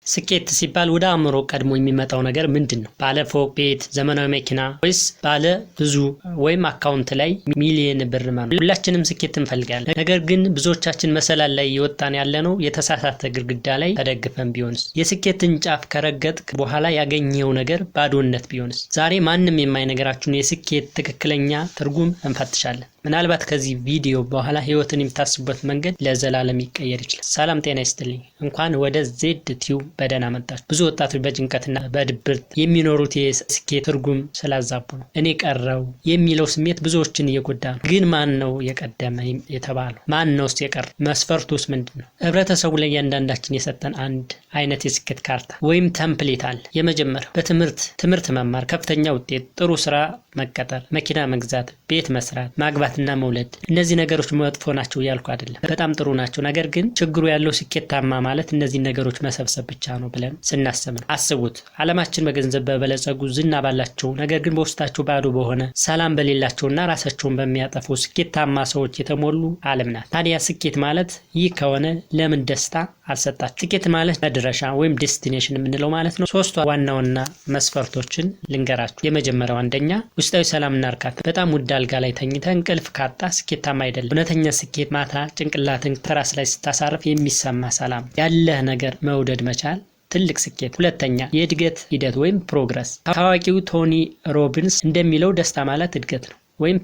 ስኬት ሲባል ወደ አእምሮ ቀድሞ የሚመጣው ነገር ምንድነው? ባለ ፎቅ ቤት፣ ዘመናዊ መኪና ወይስ ባለ ብዙ ወይም አካውንት ላይ ሚሊዮን ብር ማምጣት? ሁላችንም ስኬት እንፈልጋለን። ነገር ግን ብዙዎቻችን መሰላል ላይ እየወጣን ያለነው የተሳሳተ ግድግዳ ላይ ተደግፈን ቢሆንስ? የስኬትን ጫፍ ከረገጥክ በኋላ ያገኘው ነገር ባዶነት ቢሆንስ? ዛሬ ማንም የማይነግራችሁን የስኬት ትክክለኛ ትርጉም እንፈትሻለን። ምናልባት ከዚህ ቪዲዮ በኋላ ህይወትን የምታስቡበት መንገድ ለዘላለም ይቀየር ይችላል። ሰላም ጤና ይስጥልኝ። እንኳን ወደ ዜድ ቲዩብ በደህና መጣችሁ። ብዙ ወጣቶች በጭንቀትና በድብርት የሚኖሩት የስኬት ትርጉም ስላዛቡ ነው። እኔ ቀረው የሚለው ስሜት ብዙዎችን እየጎዳ ነው። ግን ማን ነው የቀደመ የተባለው? ማን ነውስ የቀረው? መስፈርቱስ ምንድነው? ህብረተሰቡ ላይ እያንዳንዳችን የሰጠን አንድ አይነት የስኬት ካርታ ወይም ተምፕሌት አለ። የመጀመሪያው በትምህርት መማር፣ ከፍተኛ ውጤት፣ ጥሩ ስራ መቀጠር፣ መኪና መግዛት፣ ቤት መስራት፣ ማግባትና መውለድ። እነዚህ ነገሮች መጥፎ ናቸው ያልኩ አይደለም፣ በጣም ጥሩ ናቸው። ነገር ግን ችግሩ ያለው ስኬታማ ማለት እነዚህ ነገሮች መሰብሰብ ብቻ ነው ብለን ስናስብ ነው። አስቡት፣ ዓለማችን በገንዘብ በበለጸጉ ዝና ባላቸው ነገር ግን በውስጣቸው ባዶ በሆነ ሰላም በሌላቸውና ራሳቸውን በሚያጠፉ ስኬታማ ሰዎች የተሞሉ ዓለም ናት። ታዲያ ስኬት ማለት ይህ ከሆነ ለምን ደስታ አልሰጣችሁ? ስኬት ማለት መድረሻ ወይም ዴስቲኔሽን የምንለው ማለት ነው። ሶስቱ ዋና መስፈርቶችን ልንገራችሁ። የመጀመሪያው አንደኛ ውስጣዊ ሰላምና እርካታ። በጣም ውድ አልጋ ላይ ተኝተህ እንቅልፍ ካጣ ስኬታማ አይደለም። እውነተኛ ስኬት ማታ ጭንቅላትን ትራስ ላይ ስታሳርፍ የሚሰማ ሰላም፣ ያለህ ነገር መውደድ መቻል ትልቅ ስኬት። ሁለተኛ የእድገት ሂደት ወይም ፕሮግረስ። ታዋቂው ቶኒ ሮቢንስ እንደሚለው ደስታ ማለት እድገት ነው ወይም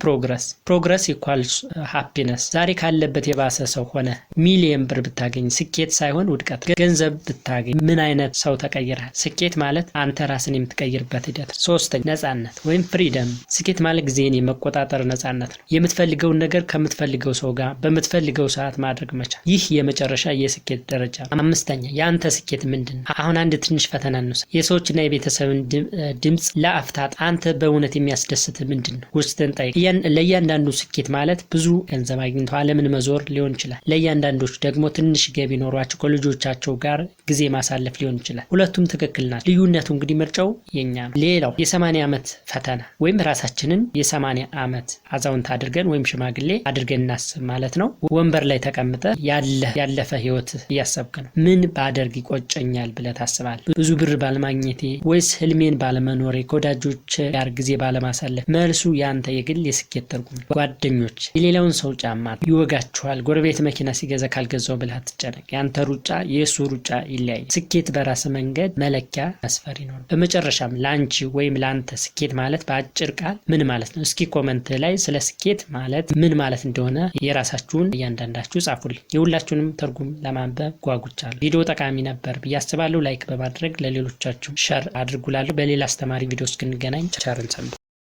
ፕሮግረስ ኢኳልስ ሃፒነስ። ዛሬ ካለበት የባሰ ሰው ሆነ ሚሊየን ብር ብታገኝ ስኬት ሳይሆን ውድቀት። ገንዘብ ብታገኝ ምን አይነት ሰው ተቀይረሃል? ስኬት ማለት አንተ ራስን የምትቀይርበት ሂደት። ሶስተኛ ነፃነት ወይም ፍሪደም። ስኬት ማለት ጊዜን የመቆጣጠር ነፃነት ነው። የምትፈልገውን ነገር ከምትፈልገው ሰው ጋር በምትፈልገው ሰዓት ማድረግ መቻል። ይህ የመጨረሻ የስኬት ደረጃ ነው። አምስተኛ የአንተ ስኬት ምንድነው? አሁን አንድ ትንሽ ፈተና ነው። የሰዎችና የቤተሰብን ድምጽ ለአፍታት አንተ በእውነት የሚያስደስት ምንድነው? ውስጥን ለእያንዳንዱ ስኬት ማለት ብዙ ገንዘብ አግኝተው ዓለምን መዞር ሊሆን ይችላል። ለእያንዳንዶች ደግሞ ትንሽ ገቢ ኖሯቸው ከልጆቻቸው ጋር ጊዜ ማሳለፍ ሊሆን ይችላል። ሁለቱም ትክክል ናቸው። ልዩነቱ እንግዲህ ምርጫው የኛ ነው። ሌላው የ80 ዓመት ፈተና ወይም ራሳችንን የ80 ዓመት አዛውንት አድርገን ወይም ሽማግሌ አድርገን እናስብ ማለት ነው። ወንበር ላይ ተቀምጠ ያለፈ ህይወት እያሰብክ ነው። ምን ባደርግ ይቆጨኛል ብለህ ታስባለህ? ብዙ ብር ባለማግኘቴ ወይስ ህልሜን ባለመኖሬ ከወዳጆች ጋር ጊዜ ባለማሳለፍ? መልሱ ያንተ የስኬት ትርጉም። ጓደኞች የሌላውን ሰው ጫማ ይወጋቸዋል። ጎረቤት መኪና ሲገዛ ካልገዛው ብለህ አትጨነቅ። ያንተ ሩጫ የሱ ሩጫ ይለያል። ስኬት በራስ መንገድ መለኪያ መስፈሪ ነው። በመጨረሻም ላንቺ ወይም ላንተ ስኬት ማለት በአጭር ቃል ምን ማለት ነው? እስኪ ኮሜንት ላይ ስለ ስኬት ማለት ምን ማለት እንደሆነ የራሳችሁን እያንዳንዳችሁ ጻፉልኝ። የሁላችሁንም ትርጉም ለማንበብ ጓጉቻለሁ። ቪዲዮ ጠቃሚ ነበር ብዬ አስባለሁ። ላይክ በማድረግ ለሌሎቻችሁ ሸር አድርጉላለሁ። በሌላ አስተማሪ ቪዲዮ እስክንገናኝ ቸርን ሰንብቱ።